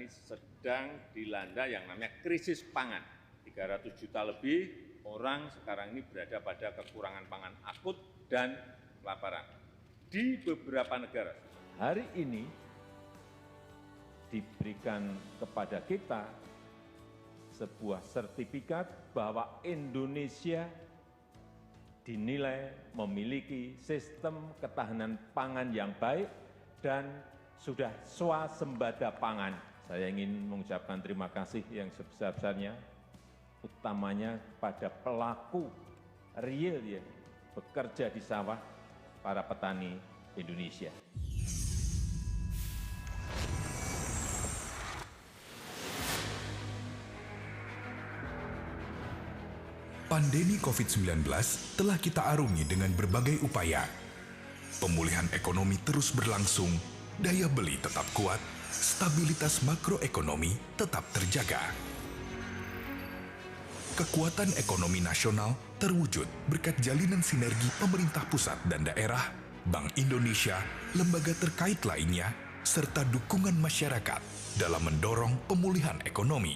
sedang dilanda yang namanya krisis pangan. 300 juta lebih orang sekarang ini berada pada kekurangan pangan akut dan kelaparan di beberapa negara. Hari ini diberikan kepada kita sebuah sertifikat bahwa Indonesia dinilai memiliki sistem ketahanan pangan yang baik dan sudah swasembada pangan. Saya ingin mengucapkan terima kasih yang sebesar-besarnya, utamanya pada pelaku real yang bekerja di sawah, para petani Indonesia. Pandemi COVID-19 telah kita arungi dengan berbagai upaya. Pemulihan ekonomi terus berlangsung, daya beli tetap kuat, stabilitas makroekonomi tetap terjaga. Kekuatan ekonomi nasional terwujud berkat jalinan sinergi pemerintah pusat dan daerah, Bank Indonesia, lembaga terkait lainnya, serta dukungan masyarakat dalam mendorong pemulihan ekonomi.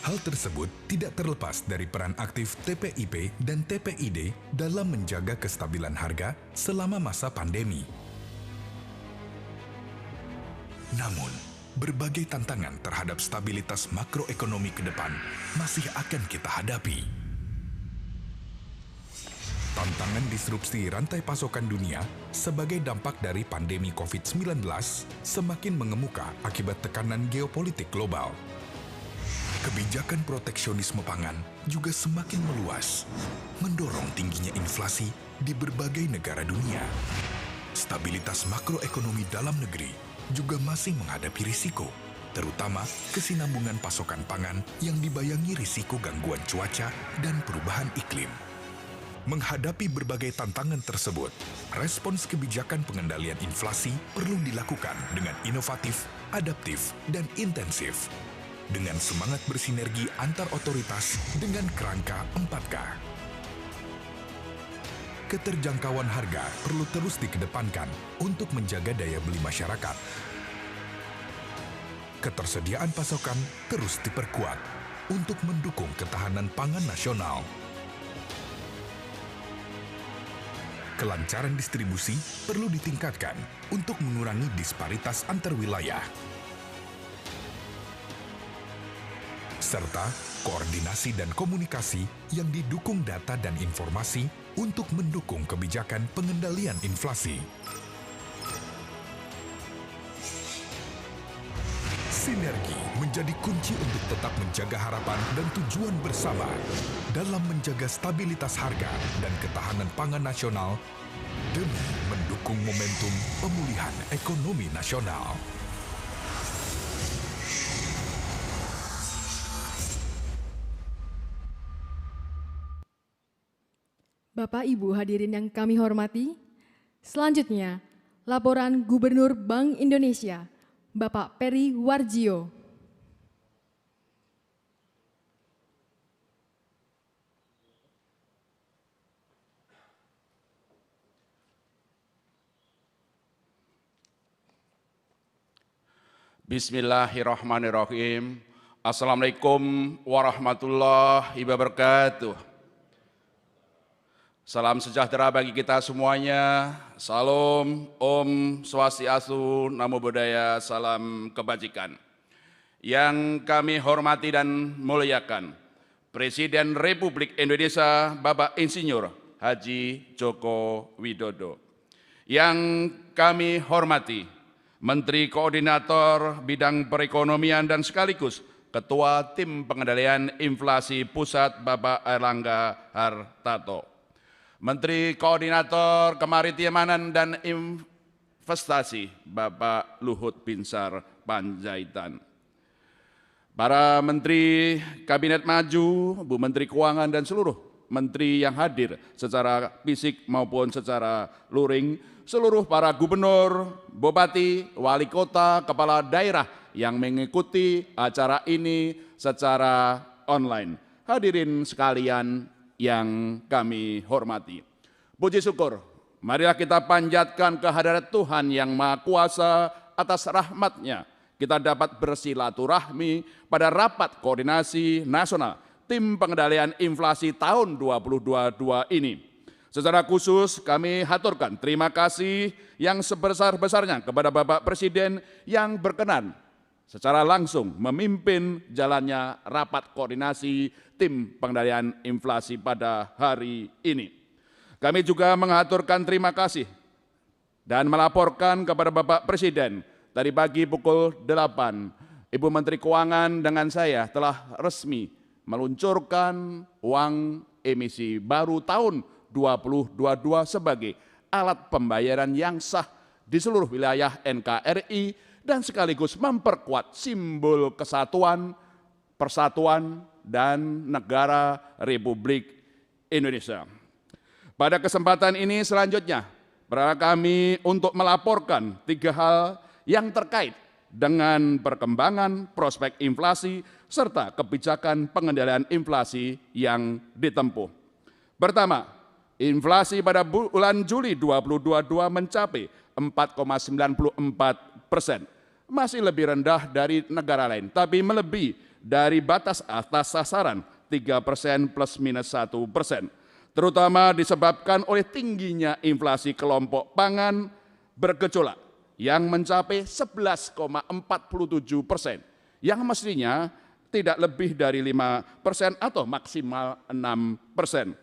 Hal tersebut tidak terlepas dari peran aktif TPIP dan TPID dalam menjaga kestabilan harga selama masa pandemi. Namun, berbagai tantangan terhadap stabilitas makroekonomi ke depan masih akan kita hadapi. Tantangan disrupsi rantai pasokan dunia sebagai dampak dari pandemi COVID-19 semakin mengemuka akibat tekanan geopolitik global. Kebijakan proteksionisme pangan juga semakin meluas, mendorong tingginya inflasi di berbagai negara dunia. Stabilitas makroekonomi dalam negeri juga masih menghadapi risiko, terutama kesinambungan pasokan pangan yang dibayangi risiko gangguan cuaca dan perubahan iklim. Menghadapi berbagai tantangan tersebut, respons kebijakan pengendalian inflasi perlu dilakukan dengan inovatif, adaptif, dan intensif, dengan semangat bersinergi antar otoritas dengan kerangka 4K. Keterjangkauan harga perlu terus dikedepankan untuk menjaga daya beli masyarakat. Ketersediaan pasokan terus diperkuat untuk mendukung ketahanan pangan nasional. Kelancaran distribusi perlu ditingkatkan untuk mengurangi disparitas antar wilayah. Serta koordinasi dan komunikasi yang didukung data dan informasi untuk mendukung kebijakan pengendalian inflasi. Sinergi menjadi kunci untuk tetap menjaga harapan dan tujuan bersama dalam menjaga stabilitas harga dan ketahanan pangan nasional demi mendukung momentum pemulihan ekonomi nasional. Bapak Ibu hadirin yang kami hormati, selanjutnya laporan Gubernur Bank Indonesia, Bapak Peri Warjio. Bismillahirrahmanirrahim. Assalamualaikum warahmatullahi wabarakatuh. Salam sejahtera bagi kita semuanya. Salam, Om Swastiastu, Namo Buddhaya, salam kebajikan. Yang kami hormati dan muliakan, Presiden Republik Indonesia Bapak Insinyur Haji Joko Widodo. Yang kami hormati, Menteri Koordinator Bidang Perekonomian dan sekaligus Ketua Tim Pengendalian Inflasi Pusat Bapak Airlangga Hartarto. Menteri Koordinator Kemaritiman dan Investasi Bapak Luhut Binsar Panjaitan. Para Menteri Kabinet Maju, Bu Menteri Keuangan dan seluruh Menteri yang hadir secara fisik maupun secara luring, seluruh para gubernur, bupati, wali kota, kepala daerah yang mengikuti acara ini secara online. Hadirin sekalian yang kami hormati. Puji syukur, marilah kita panjatkan kehadirat Tuhan yang Maha Kuasa atas rahmat-Nya kita dapat bersilaturahmi pada rapat koordinasi nasional tim pengendalian inflasi tahun 2022 ini. Secara khusus kami haturkan terima kasih yang sebesar-besarnya kepada Bapak Presiden yang berkenan secara langsung memimpin jalannya rapat koordinasi tim pengendalian inflasi pada hari ini. Kami juga mengaturkan terima kasih dan melaporkan kepada Bapak Presiden tadi pagi pukul 8, Ibu Menteri Keuangan dengan saya telah resmi meluncurkan uang emisi baru tahun 2022 sebagai alat pembayaran yang sah di seluruh wilayah NKRI dan sekaligus memperkuat simbol kesatuan, persatuan, dan negara Republik Indonesia. Pada kesempatan ini selanjutnya, kami untuk melaporkan 3 hal yang terkait dengan perkembangan prospek inflasi serta kebijakan pengendalian inflasi yang ditempuh. Pertama, inflasi pada bulan Juli 2022 mencapai 4,94%. Masih lebih rendah dari negara lain, tapi melebihi dari batas atas sasaran 3% plus minus 1%. Terutama disebabkan oleh tingginya inflasi kelompok pangan bergejolak yang mencapai 11,47%, yang mestinya tidak lebih dari 5% atau maksimal 6%.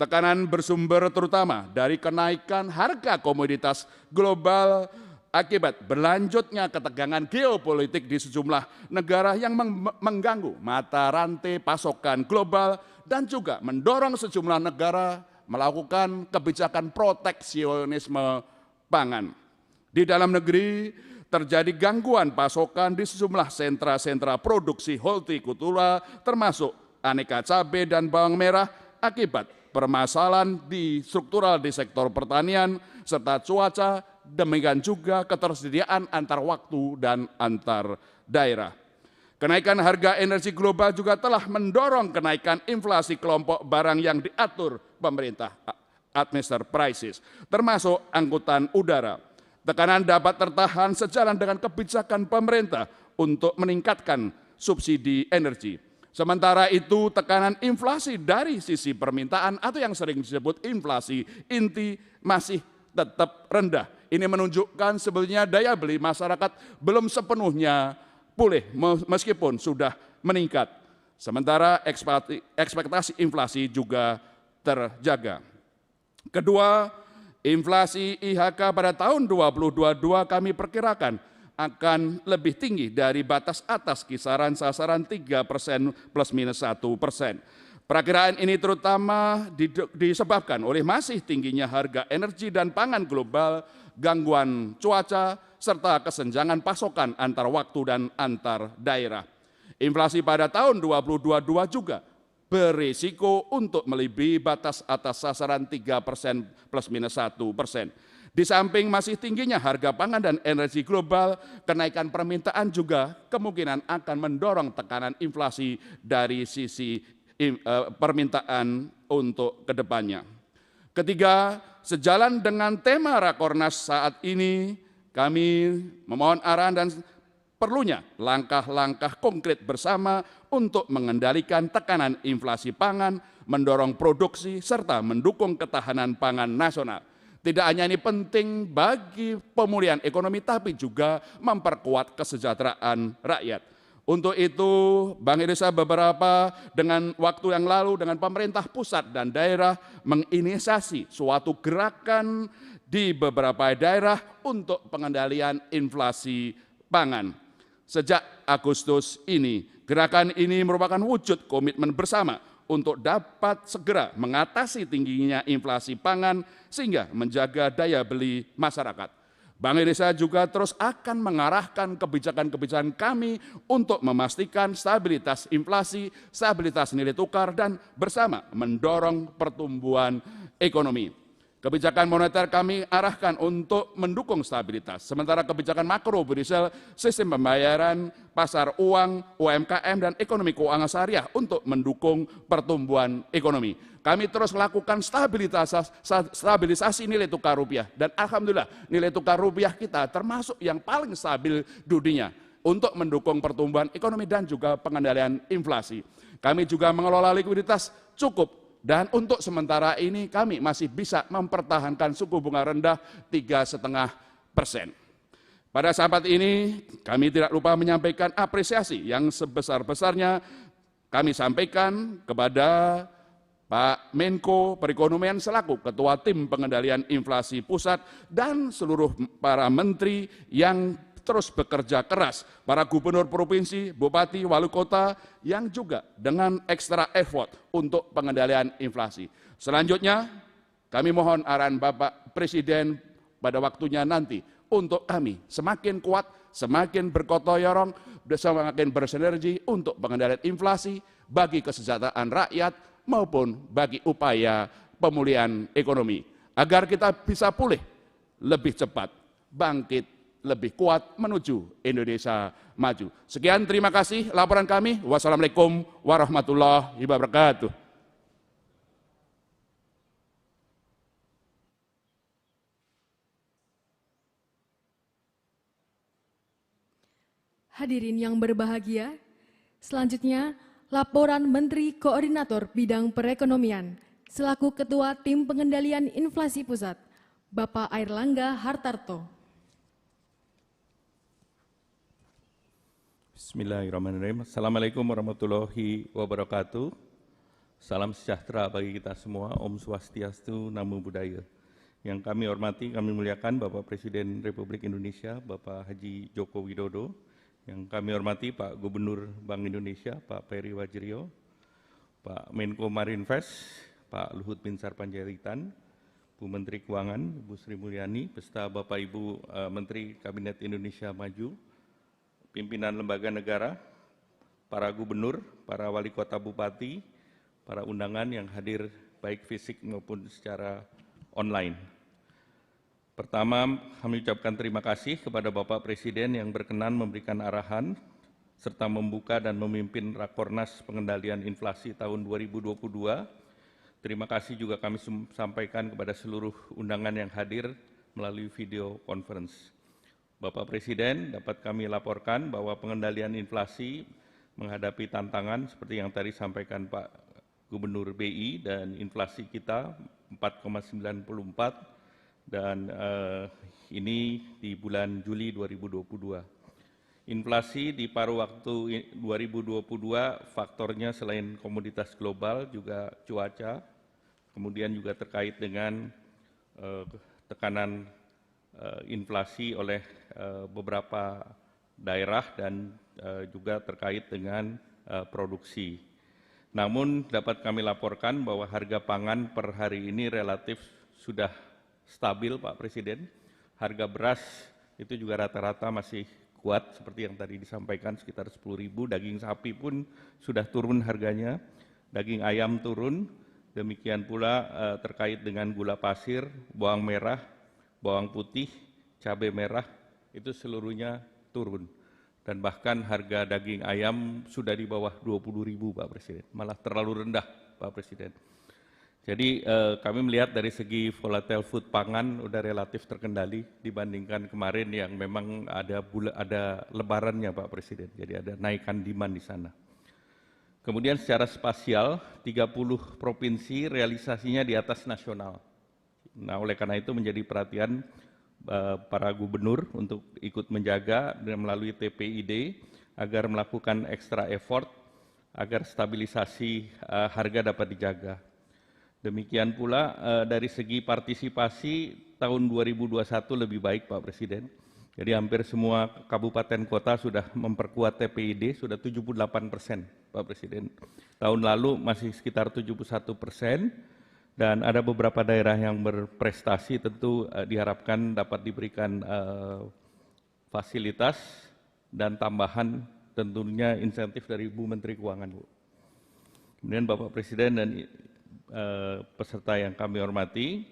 Tekanan bersumber terutama dari kenaikan harga komoditas global akibat berlanjutnya ketegangan geopolitik di sejumlah negara yang mengganggu mata rantai pasokan global dan juga mendorong sejumlah negara melakukan kebijakan proteksionisme pangan. Di dalam negeri terjadi gangguan pasokan di sejumlah sentra-sentra produksi hortikultura termasuk aneka cabai dan bawang merah akibat permasalahan struktural di sektor pertanian serta cuaca, demikian juga ketersediaan antar waktu dan antar daerah. Kenaikan harga energi global juga telah mendorong kenaikan inflasi kelompok barang yang diatur pemerintah administer prices, termasuk angkutan udara. Tekanan dapat tertahan sejalan dengan kebijakan pemerintah untuk meningkatkan subsidi energi. Sementara itu, tekanan inflasi dari sisi permintaan atau yang sering disebut inflasi inti masih tetap rendah. Ini menunjukkan sebenarnya daya beli masyarakat belum sepenuhnya pulih meskipun sudah meningkat. Sementara ekspektasi inflasi juga terjaga. Kedua, inflasi IHK pada tahun 2022 kami perkirakan akan lebih tinggi dari batas atas kisaran sasaran 3% plus minus 1%. Perakiraan ini terutama disebabkan oleh masih tingginya harga energi dan pangan global, gangguan cuaca, serta kesenjangan pasokan antar waktu dan antar daerah. Inflasi pada tahun 2022 juga berisiko untuk melebihi batas atas sasaran 3% plus minus 1%. Di samping masih tingginya harga pangan dan energi global, kenaikan permintaan juga kemungkinan akan mendorong tekanan inflasi dari sisi permintaan untuk kedepannya. Ketiga, sejalan dengan tema Rakornas saat ini, kami memohon arahan dan perlunya langkah-langkah konkret bersama untuk mengendalikan tekanan inflasi pangan, mendorong produksi, serta mendukung ketahanan pangan nasional. Tidak hanya ini penting bagi pemulihan ekonomi, tapi juga memperkuat kesejahteraan rakyat. Untuk itu, Bank Indonesia dengan waktu yang lalu dengan pemerintah pusat dan daerah menginisiasi suatu gerakan di beberapa daerah untuk pengendalian inflasi pangan. Sejak Agustus ini, gerakan ini merupakan wujud komitmen bersama untuk dapat segera mengatasi tingginya inflasi pangan sehingga menjaga daya beli masyarakat. Bank Indonesia juga terus akan mengarahkan kebijakan-kebijakan kami untuk memastikan stabilitas inflasi, stabilitas nilai tukar, dan bersama mendorong pertumbuhan ekonomi. Kebijakan moneter kami arahkan untuk mendukung stabilitas, sementara kebijakan makro berisal sistem pembayaran, pasar uang, UMKM, dan ekonomi keuangan syariah untuk mendukung pertumbuhan ekonomi. Kami terus melakukan stabilisasi nilai tukar rupiah, dan alhamdulillah nilai tukar rupiah kita termasuk yang paling stabil dunia untuk mendukung pertumbuhan ekonomi dan juga pengendalian inflasi. Kami juga mengelola likuiditas cukup, dan untuk sementara ini kami masih bisa mempertahankan suku bunga rendah 3,5%. Pada saat ini kami tidak lupa menyampaikan apresiasi yang sebesar-besarnya kami sampaikan kepada Pak Menko Perekonomian selaku Ketua Tim Pengendalian Inflasi Pusat dan seluruh para menteri yang terus bekerja keras, para gubernur provinsi, bupati, wali kota yang juga dengan ekstra effort untuk pengendalian inflasi. Selanjutnya, kami mohon arahan Bapak Presiden pada waktunya nanti untuk kami semakin kuat, semakin bergotong royong, semakin bersinergi untuk pengendalian inflasi bagi kesejahteraan rakyat maupun bagi upaya pemulihan ekonomi, agar kita bisa pulih lebih cepat, bangkit lebih kuat menuju Indonesia maju. Sekian, terima kasih laporan kami. Wassalamualaikum warahmatullahi wabarakatuh. Hadirin yang berbahagia, selanjutnya laporan Menteri Koordinator Bidang Perekonomian selaku Ketua Tim Pengendalian Inflasi Pusat, Bapak Airlangga Hartarto. Bismillahirrahmanirrahim. Assalamualaikum warahmatullahi wabarakatuh. Salam sejahtera bagi kita semua. Om Swastiastu, Namo Buddhaya. Yang kami hormati, kami muliakan Bapak Presiden Republik Indonesia, Bapak Haji Joko Widodo. Yang kami hormati Pak Gubernur Bank Indonesia, Pak Peri Warjio, Pak Menko Marinvest, Pak Luhut Binsar Panjaitan, Bu Menteri Keuangan, Bu Sri Mulyani, beserta Bapak Ibu Menteri Kabinet Indonesia Maju, pimpinan lembaga negara, para gubernur, para wali kota bupati, para undangan yang hadir baik fisik maupun secara online. Pertama, kami ucapkan terima kasih kepada Bapak Presiden yang berkenan memberikan arahan serta membuka dan memimpin Rakornas Pengendalian Inflasi tahun 2022. Terima kasih juga kami sampaikan kepada seluruh undangan yang hadir melalui video conference. Bapak Presiden, dapat kami laporkan bahwa pengendalian inflasi menghadapi tantangan seperti yang tadi sampaikan Pak Gubernur BI, dan inflasi kita 4,94 dan ini di bulan Juli 2022. Inflasi di paruh waktu 2022 faktornya selain komoditas global juga cuaca, kemudian juga terkait dengan tekanan inflasi oleh beberapa daerah dan juga terkait dengan produksi. Namun dapat kami laporkan bahwa harga pangan per hari ini relatif sudah stabil, Pak Presiden. Harga beras itu juga rata-rata masih kuat seperti yang tadi disampaikan sekitar 10.000. Daging sapi pun sudah turun harganya, daging ayam turun, demikian pula terkait dengan gula pasir, bawang merah, bawang putih, cabai merah, itu seluruhnya turun. Dan bahkan harga daging ayam sudah di bawah 20.000, Pak Presiden. Malah terlalu rendah, Pak Presiden. Jadi kami melihat dari segi volatile food pangan sudah relatif terkendali dibandingkan kemarin yang memang ada lebarannya, Pak Presiden. Jadi ada naikan demand di sana. Kemudian secara spasial, 30 provinsi realisasinya di atas nasional. Nah, oleh karena itu menjadi perhatian para gubernur untuk ikut menjaga dan melalui TPID agar melakukan extra effort agar stabilisasi harga dapat dijaga. Demikian pula dari segi partisipasi tahun 2021 lebih baik, Pak Presiden. Jadi hampir semua kabupaten kota sudah memperkuat TPID, sudah 78%, Pak Presiden. Tahun lalu masih sekitar 71%. Dan ada beberapa daerah yang berprestasi tentu diharapkan dapat diberikan fasilitas dan tambahan tentunya insentif dari Bu Menteri Keuangan, Bu. Kemudian Bapak Presiden dan peserta yang kami hormati,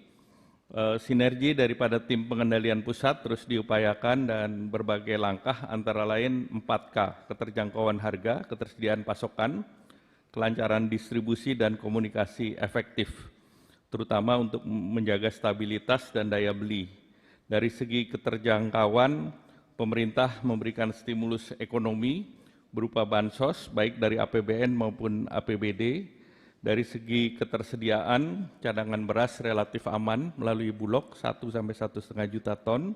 Sinergi daripada tim pengendalian pusat terus diupayakan dan berbagai langkah antara lain 4K, keterjangkauan harga, ketersediaan pasokan, kelancaran distribusi dan komunikasi efektif, terutama untuk menjaga stabilitas dan daya beli. Dari segi keterjangkauan, pemerintah memberikan stimulus ekonomi berupa bansos baik dari APBN maupun APBD. Dari segi ketersediaan, cadangan beras relatif aman melalui Bulog 1 sampai 1,5 juta ton,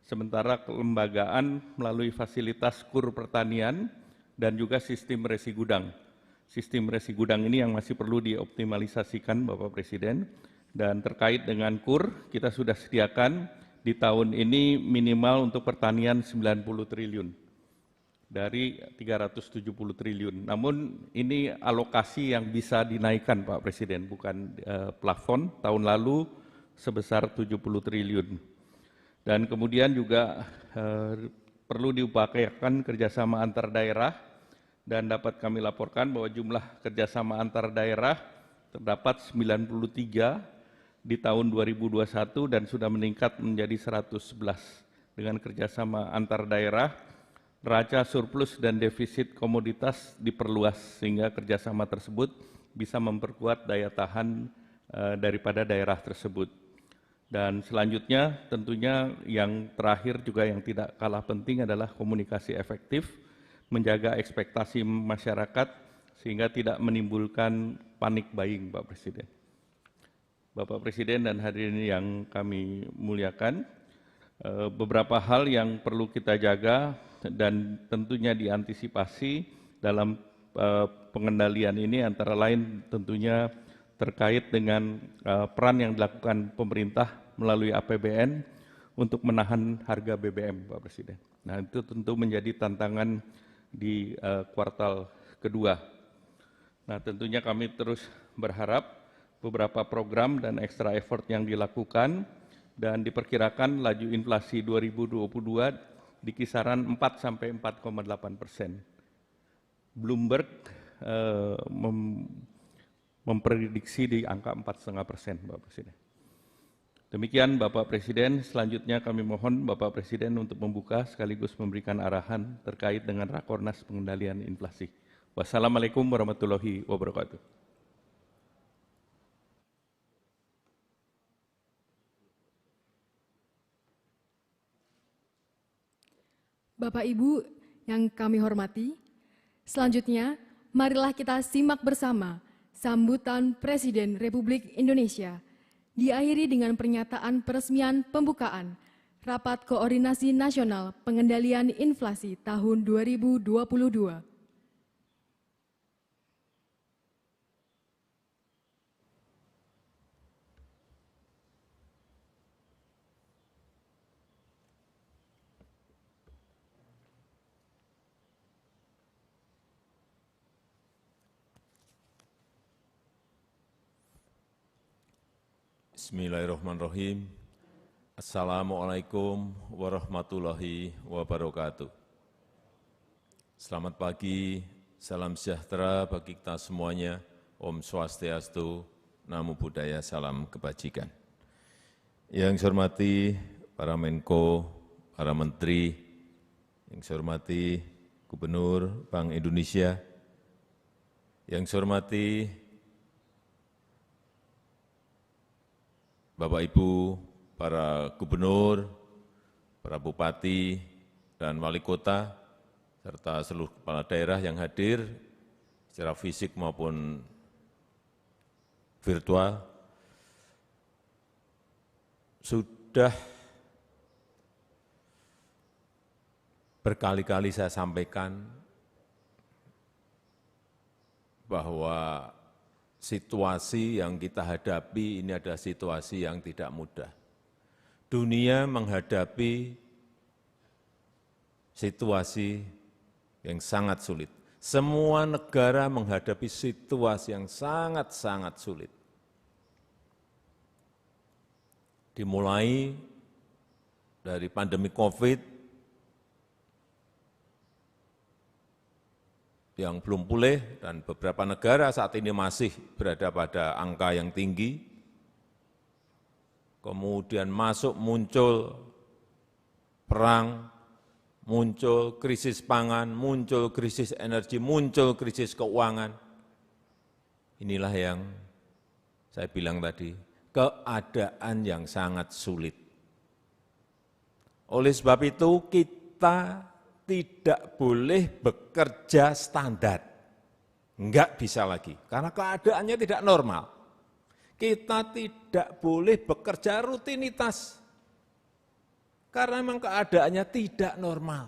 sementara kelembagaan melalui fasilitas kur pertanian dan juga sistem resi gudang. Sistem resi gudang ini yang masih perlu dioptimalisasikan Bapak Presiden, dan terkait dengan kur, kita sudah sediakan di tahun ini minimal untuk pertanian 90 triliun. Dari 370 triliun. Namun ini alokasi yang bisa dinaikkan Pak Presiden, bukan plafon. Tahun lalu sebesar 70 triliun. Dan kemudian juga perlu diupayakan kerjasama antar daerah, dan dapat kami laporkan bahwa jumlah kerjasama antar daerah terdapat 93 di tahun 2021 dan sudah meningkat menjadi 111. Dengan kerjasama antar daerah, neraca surplus dan defisit komoditas diperluas sehingga kerjasama tersebut bisa memperkuat daya tahan daripada daerah tersebut. Dan selanjutnya tentunya yang terakhir juga yang tidak kalah penting adalah komunikasi efektif, menjaga ekspektasi masyarakat sehingga tidak menimbulkan panik buying, Pak Presiden. Bapak Presiden dan hadirin yang kami muliakan, beberapa hal yang perlu kita jaga dan tentunya diantisipasi dalam pengendalian ini antara lain tentunya terkait dengan peran yang dilakukan pemerintah melalui APBN untuk menahan harga BBM, Pak Presiden. Nah, itu tentu menjadi tantangan di kuartal kedua. Nah, tentunya kami terus berharap beberapa program dan extra effort yang dilakukan dan diperkirakan laju inflasi 2022 di kisaran 4 sampai 4,8%. Bloomberg memprediksi di angka 4,5%, Bapak Presiden. Demikian Bapak Presiden, selanjutnya kami mohon Bapak Presiden untuk membuka sekaligus memberikan arahan terkait dengan Rakornas Pengendalian Inflasi. Wassalamualaikum warahmatullahi wabarakatuh. Bapak Ibu yang kami hormati, selanjutnya marilah kita simak bersama sambutan Presiden Republik Indonesia, diakhiri dengan pernyataan peresmian pembukaan Rapat Koordinasi Nasional Pengendalian Inflasi tahun 2022. Bismillahirrahmanirrahim. Assalamualaikum warahmatullahi wabarakatuh. Selamat pagi, salam sejahtera bagi kita semuanya. Om Swastiastu, Namo Buddhaya, salam kebajikan. Yang saya hormati para Menko, para Menteri, yang saya hormati Gubernur Bank Indonesia, yang saya hormati Bapak Ibu, para gubernur, para bupati, dan wali kota, serta seluruh kepala daerah yang hadir secara fisik maupun virtual, sudah berkali-kali saya sampaikan bahwa situasi yang kita hadapi ini adalah situasi yang tidak mudah. Dunia menghadapi situasi yang sangat sulit. Semua negara menghadapi situasi yang sangat-sangat sulit. Dimulai dari pandemi COVID yang belum pulih dan beberapa negara saat ini masih berada pada angka yang tinggi. kemudian muncul perang, muncul krisis pangan, muncul krisis energi, muncul krisis keuangan. Inilah yang saya bilang tadi, keadaan yang sangat sulit. Oleh sebab itu kita tidak boleh bekerja standar. Enggak bisa lagi, karena keadaannya tidak normal. Kita tidak boleh bekerja rutinitas, karena memang keadaannya tidak normal.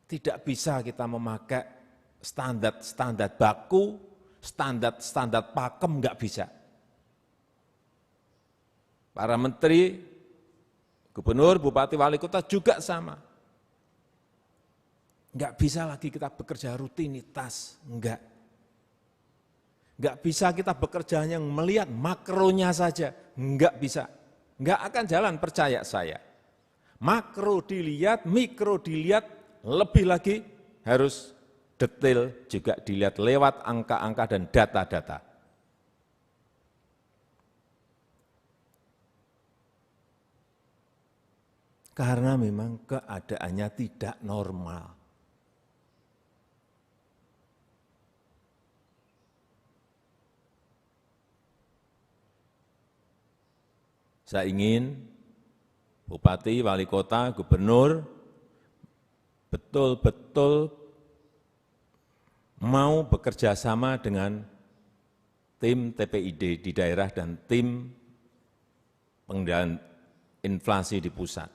Tidak bisa kita memakai standar-standar baku, standar-standar pakem, enggak bisa. Para menteri, gubernur, bupati, wali kota juga sama. Enggak bisa lagi kita bekerja rutinitas, enggak. Enggak bisa kita bekerja yang melihat makronya saja, enggak bisa. Enggak akan jalan, percaya saya. Makro dilihat, mikro dilihat, lebih lagi harus detail juga dilihat lewat angka-angka dan data-data. Karena memang keadaannya tidak normal. Saya ingin bupati, wali kota, gubernur betul-betul mau bekerja sama dengan tim TPID di daerah dan tim pengendalian inflasi di pusat.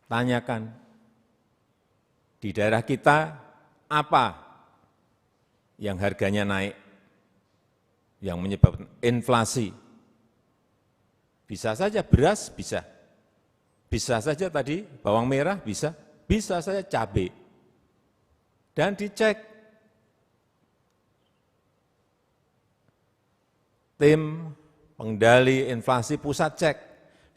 Tanyakan, di daerah kita apa yang harganya naik, yang menyebabkan inflasi. Bisa saja beras, bisa. Bisa saja tadi bawang merah, bisa. Bisa saja cabai. Dan dicek. Tim pengendali inflasi pusat cek.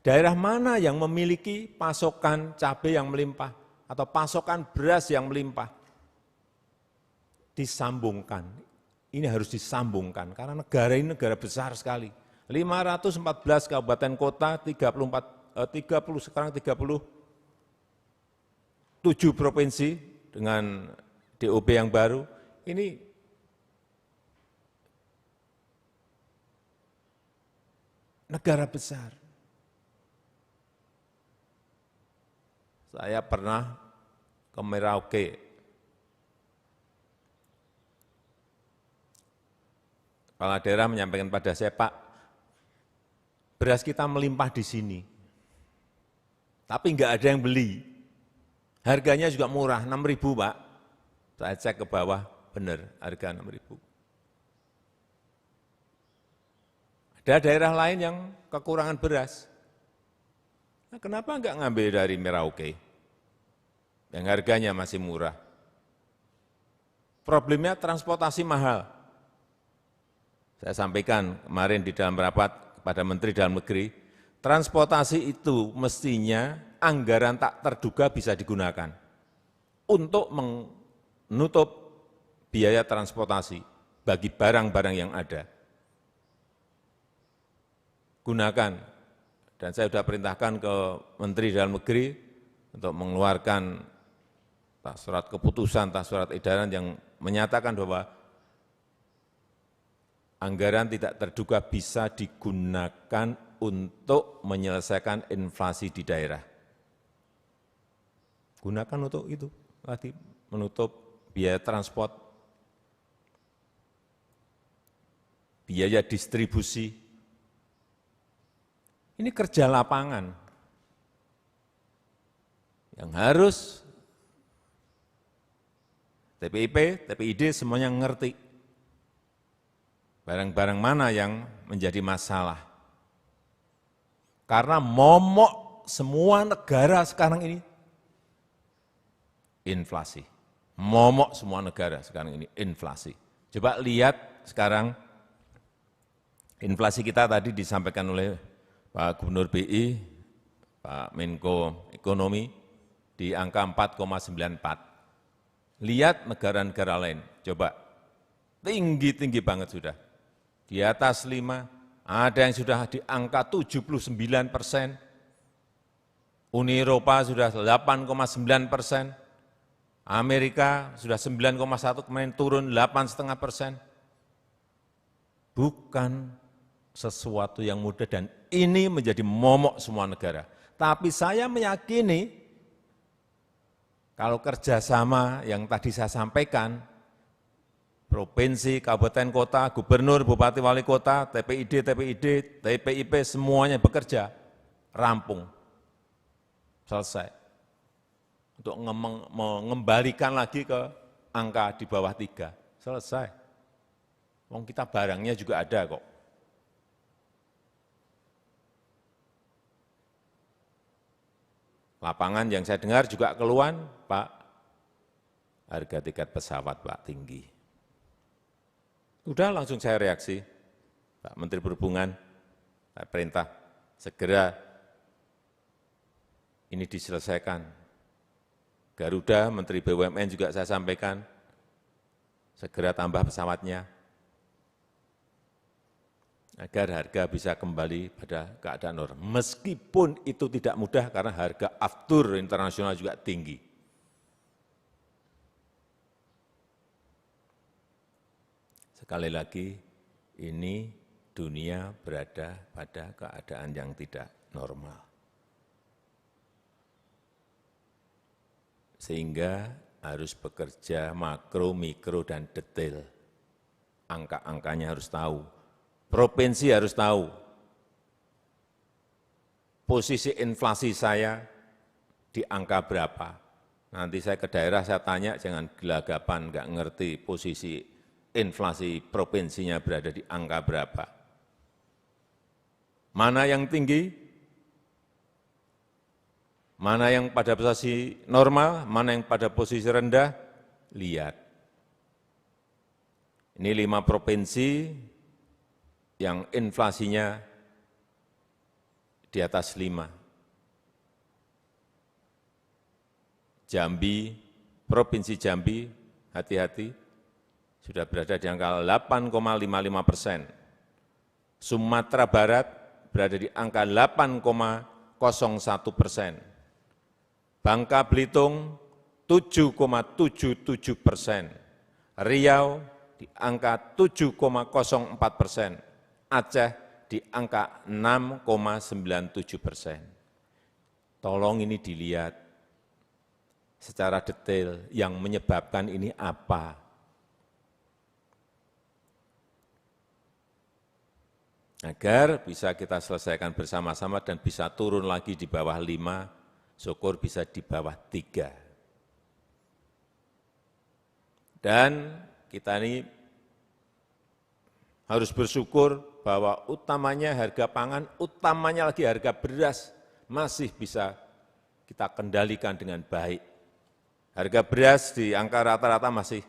Daerah mana yang memiliki pasokan cabai yang melimpah atau pasokan beras yang melimpah. Disambungkan. Ini harus disambungkan, karena negara ini negara besar sekali. 514 kabupaten kota, 37 provinsi dengan DOB yang baru. Ini negara besar. Saya pernah ke Merauke. Kepala daerah menyampaikan pada saya, Pak, beras kita melimpah di sini, tapi enggak ada yang beli. Harganya juga murah, 6.000 Pak. Saya cek ke bawah, benar harga 6.000. Ada daerah lain yang kekurangan beras. Nah, kenapa enggak ngambil dari Merauke, yang harganya masih murah? Problemnya transportasi mahal. Saya sampaikan kemarin di dalam rapat kepada Menteri Dalam Negeri, transportasi itu mestinya anggaran tak terduga bisa digunakan untuk menutup biaya transportasi bagi barang-barang yang ada. Gunakan, dan saya sudah perintahkan ke Menteri Dalam Negeri untuk mengeluarkan surat keputusan, surat edaran yang menyatakan bahwa anggaran tidak terduga bisa digunakan untuk menyelesaikan inflasi di daerah. Gunakan untuk itu, lagi menutup biaya transport, biaya distribusi. Ini kerja lapangan yang harus TPIP, TPID semuanya ngerti. Barang-barang mana yang menjadi masalah. Karena momok semua negara sekarang ini inflasi. Momok semua negara sekarang ini inflasi. Coba lihat sekarang inflasi kita tadi disampaikan oleh Pak Gubernur BI, Pak Menko Ekonomi, di angka 4,94. Lihat negara-negara lain, coba tinggi-tinggi banget sudah. Di atas 5 ada yang sudah di angka 79%, Uni Eropa sudah 8,9%, Amerika sudah 9,1, kemarin turun 8,5%. Bukan sesuatu yang mudah dan ini menjadi momok semua negara. Tapi saya meyakini kalau kerjasama yang tadi saya sampaikan, provinsi, kabupaten, kota, gubernur, bupati, wali kota, TPID, TPIP, semuanya bekerja, rampung, selesai. Untuk mengembalikan lagi ke angka di bawah 3, selesai. Wong kita barangnya juga ada kok. Lapangan yang saya dengar juga keluhan, Pak, harga tiket pesawat Pak tinggi. Udah langsung saya reaksi, Pak Menteri Perhubungan, saya perintah segera ini diselesaikan. Garuda, Menteri BUMN juga saya sampaikan, segera tambah pesawatnya, agar harga bisa kembali pada keadaan normal. Meskipun itu tidak mudah karena harga aftur internasional juga tinggi. Sekali lagi, ini dunia berada pada keadaan yang tidak normal. Sehingga harus bekerja makro, mikro, dan detail. Angka-angkanya harus tahu. Provinsi harus tahu posisi inflasi saya di angka berapa. Nanti saya ke daerah, saya tanya, jangan gelagapan, nggak ngerti posisi inflasi provinsinya berada di angka berapa. Mana yang tinggi, mana yang pada posisi normal, mana yang pada posisi rendah, lihat. Ini 5 provinsi yang inflasinya di atas 5. Jambi, Provinsi Jambi, hati-hati, sudah berada di angka 8,55%. Sumatera Barat berada di angka 8,01%. Bangka Belitung 7,77%. Riau di angka 7,04%. Aceh di angka 6,97%. Tolong ini dilihat secara detail yang menyebabkan ini apa. Agar bisa kita selesaikan bersama-sama dan bisa turun lagi di bawah 5, syukur bisa di bawah 3. Dan kita ini harus bersyukur bahwa utamanya harga pangan, utamanya lagi harga beras masih bisa kita kendalikan dengan baik. Harga beras di angka rata-rata masih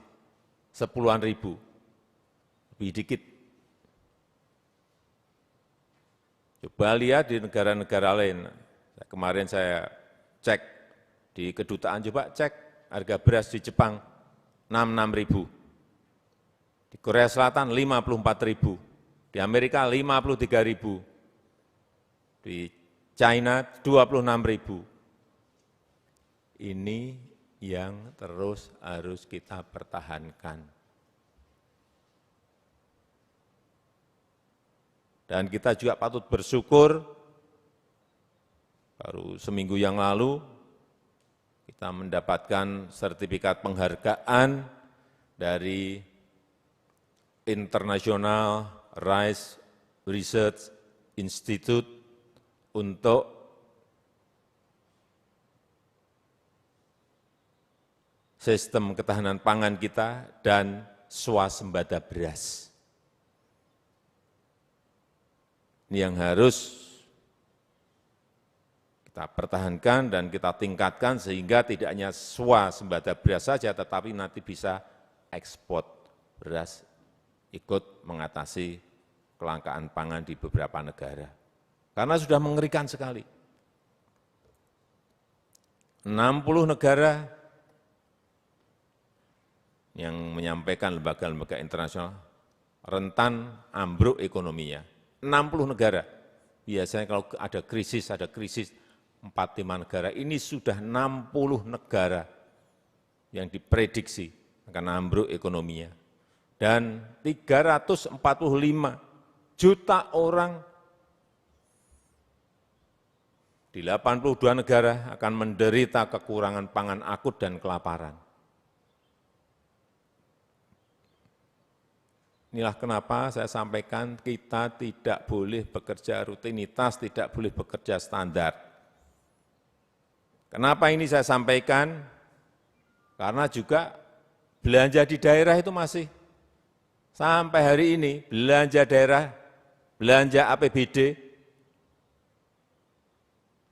10-an ribu, lebih dikit. Coba lihat di negara-negara lain. Kemarin saya cek di kedutaan, coba cek harga beras di Jepang 66 ribu. Di Korea Selatan 54 ribu. Di Amerika 53 ribu, di China 26 ribu. Ini yang terus harus kita pertahankan. Dan kita juga patut bersyukur, baru seminggu yang lalu kita mendapatkan sertifikat penghargaan dari International Rice Research Institute untuk sistem ketahanan pangan kita dan swasembada beras. Ini yang harus kita pertahankan dan kita tingkatkan sehingga tidak hanya swasembada beras saja, tetapi nanti bisa ekspor beras ikut mengatasi kelangkaan pangan di beberapa negara. Karena sudah mengerikan sekali. 60 negara yang menyampaikan lembaga-lembaga internasional rentan ambruk ekonominya. 60 negara. Biasanya kalau ada krisis 4-5 negara. Ini sudah 60 negara yang diprediksi akan ambruk ekonominya. Dan 345 juta orang di 82 negara akan menderita kekurangan pangan akut dan kelaparan. Inilah kenapa saya sampaikan kita tidak boleh bekerja rutinitas, tidak boleh bekerja standar. Kenapa ini saya sampaikan? Karena juga belanja di daerah itu masih sampai hari ini belanja daerah, belanja APBD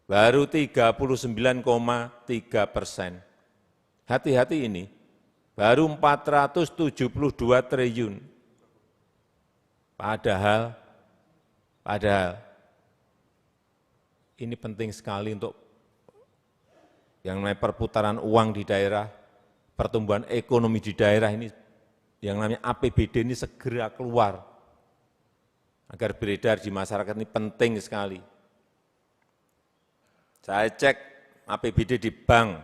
baru 39,3%. Hati-hati ini, baru 472 triliun. Padahal ini penting sekali untuk yang namanya perputaran uang di daerah, pertumbuhan ekonomi di daerah ini, yang namanya APBD ini segera keluar, agar beredar di masyarakat ini penting sekali. Saya cek APBD di bank,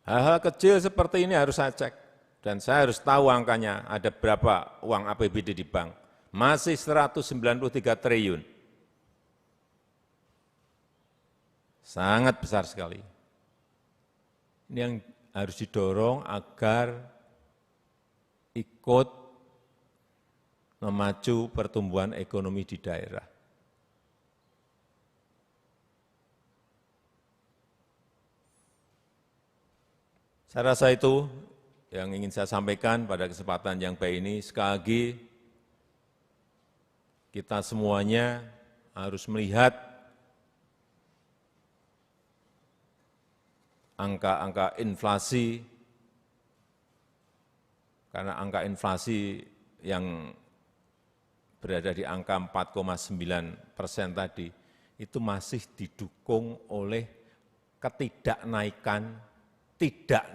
hal-hal kecil seperti ini harus saya cek. Dan saya harus tahu angkanya, ada berapa uang APBD di bank. Masih 193 triliun. Sangat besar sekali. Ini yang harus didorong agar ikut memacu pertumbuhan ekonomi di daerah. Saya rasa itu yang ingin saya sampaikan pada kesempatan yang baik ini. Sekali lagi, kita semuanya harus melihat angka-angka inflasi, karena angka inflasi yang berada di angka 4,9% tadi, itu masih didukung oleh tidak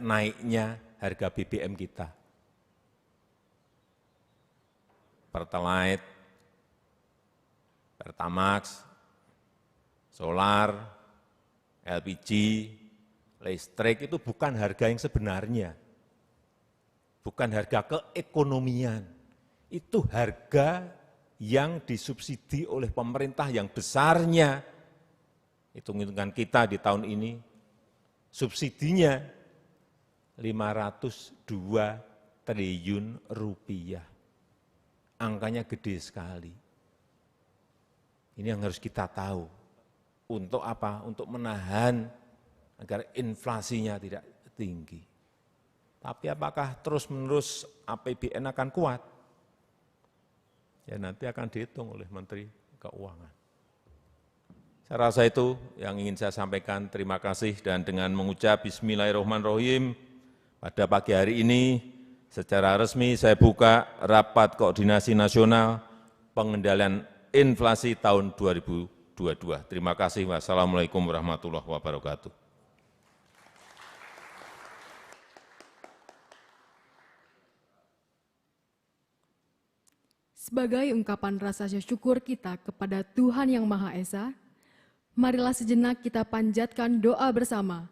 naiknya harga BBM kita. Pertalite, Pertamax, solar, LPG, listrik itu bukan harga yang sebenarnya. Bukan harga keekonomian. Itu harga yang disubsidi oleh pemerintah yang besarnya. Hitung-hitungan kita di tahun ini, subsidinya 502 triliun rupiah. Angkanya gede sekali. Ini yang harus kita tahu. Untuk apa? Untuk menahan agar inflasinya tidak tinggi. Tapi apakah terus-menerus APBN akan kuat? Ya nanti akan dihitung oleh Menteri Keuangan. Saya rasa itu yang ingin saya sampaikan. Terima kasih, dan dengan mengucap Bismillahirrahmanirrahim, pada pagi hari ini secara resmi saya buka Rapat Koordinasi Nasional Pengendalian Inflasi tahun 2022. Terima kasih. Wassalamualaikum warahmatullahi wabarakatuh. Sebagai ungkapan rasa syukur kita kepada Tuhan Yang Maha Esa, marilah sejenak kita panjatkan doa bersama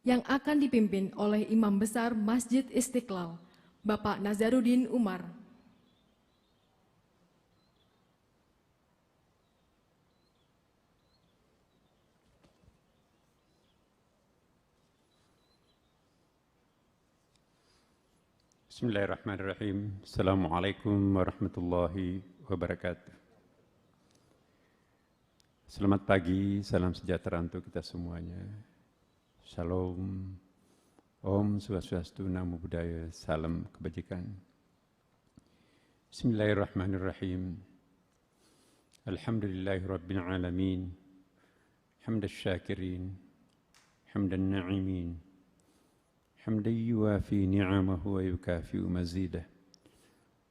yang akan dipimpin oleh Imam Besar Masjid Istiqlal, Bapak Nazarudin Umar. Bismillahirrahmanirrahim. Assalamualaikum warahmatullahi wabarakatuh. Selamat pagi, salam sejahtera untuk kita semuanya. Shalom, Om Swastiastu, Namo Buddhaya, salam kebajikan. Bismillahirrahmanirrahim. Alhamdulillahi Rabbil Alamin. Hamdan syakirin, hamdan na'imin. Hamdan yuwafi ni'amahu wa yukafi'u mazidah.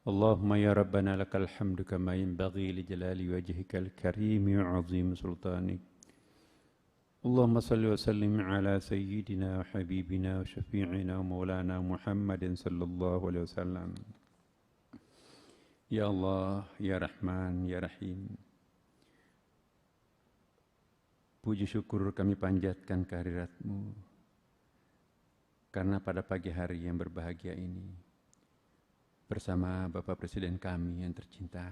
Allahumma ya Rabbana lakal hamdu kama yanbaghi li jalali wajhikal karim wa 'azim sultanik. Allahumma salli wa sallim ala sayyidina wa habibina wa syafi'ina wa maulana Muhammadin sallallahu alaihi wasallam. Ya Allah, Ya Rahman, Ya Rahim. Puji syukur kami panjatkan kehadirat-Mu, karena pada pagi hari yang berbahagia ini, bersama Bapak Presiden kami yang tercinta,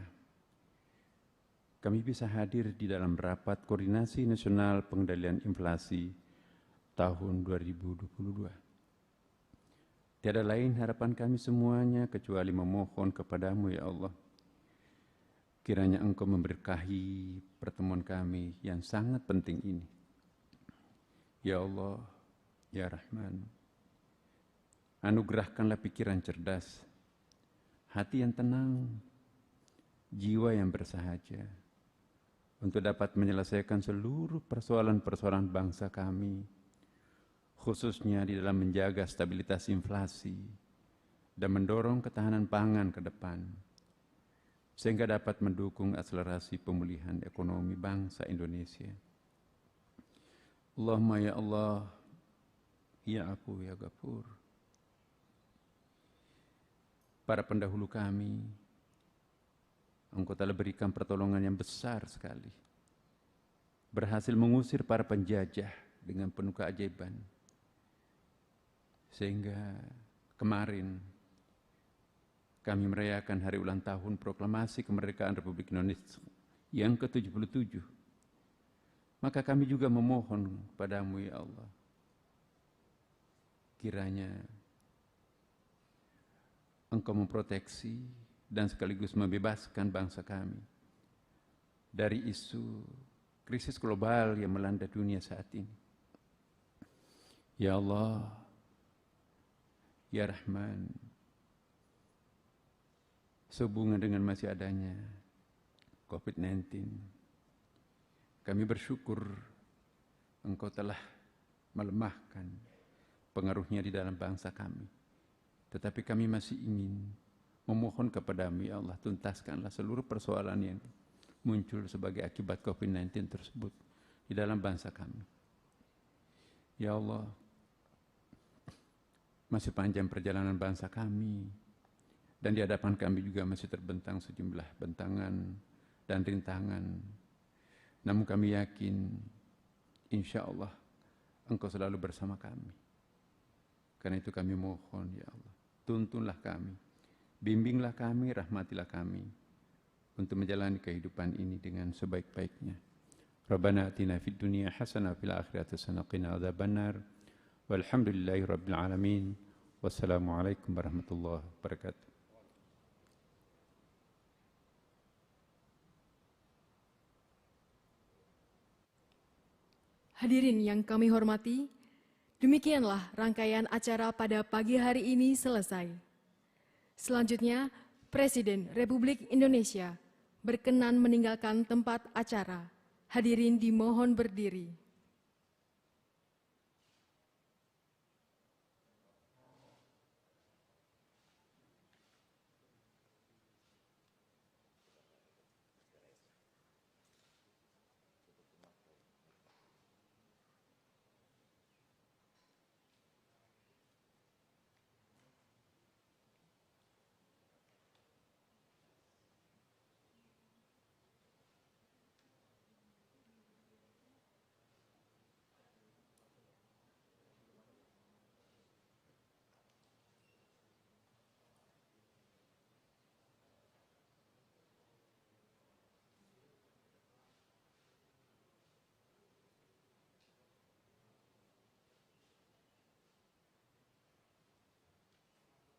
kami bisa hadir di dalam rapat Koordinasi Nasional Pengendalian Inflasi tahun 2022. Tiada lain harapan kami semuanya kecuali memohon kepadamu ya Allah. Kiranya Engkau memberkahi pertemuan kami yang sangat penting ini. Ya Allah, Ya Rahman, anugerahkanlah pikiran cerdas, hati yang tenang, jiwa yang bersahaja, untuk dapat menyelesaikan seluruh persoalan-persoalan bangsa kami, khususnya di dalam menjaga stabilitas inflasi dan mendorong ketahanan pangan ke depan, sehingga dapat mendukung akselerasi pemulihan ekonomi bangsa Indonesia. Allahumma ya Allah, ya Afu, ya Ghafur. Para pendahulu kami, Engkau telah berikan pertolongan yang besar sekali, berhasil mengusir para penjajah dengan penuh keajaiban, sehingga kemarin kami merayakan hari ulang tahun proklamasi kemerdekaan Republik Indonesia yang ke-77. Maka kami juga memohon padamu ya Allah, kiranya Engkau memproteksi dan sekaligus membebaskan bangsa kami dari isu krisis global yang melanda dunia saat ini. Ya Allah, Ya Rahman, sehubungan dengan masih adanya COVID-19, kami bersyukur Engkau telah melemahkan pengaruhnya di dalam bangsa kami. Tetapi kami masih ingin memohon kepadamu ya Allah, tuntaskanlah seluruh persoalan yang muncul sebagai akibat COVID-19 tersebut di dalam bangsa kami. Ya Allah, masih panjang perjalanan bangsa kami, dan di hadapan kami juga masih terbentang sejumlah bentangan dan rintangan. Namun kami yakin, insya Allah, Engkau selalu bersama kami. Karena itu kami mohon, ya Allah, tuntunlah kami, bimbinglah kami, rahmatilah kami, untuk menjalani kehidupan ini dengan sebaik-baiknya. Rabbana atina fid dunya hasanah fil akhirati hasanah qina adzabannar. Walhamdulillahi rabbil alamin. Wassalamualaikum warahmatullahi wabarakatuh. Hadirin yang kami hormati, demikianlah rangkaian acara pada pagi hari ini selesai. Selanjutnya, Presiden Republik Indonesia berkenan meninggalkan tempat acara. Hadirin dimohon berdiri.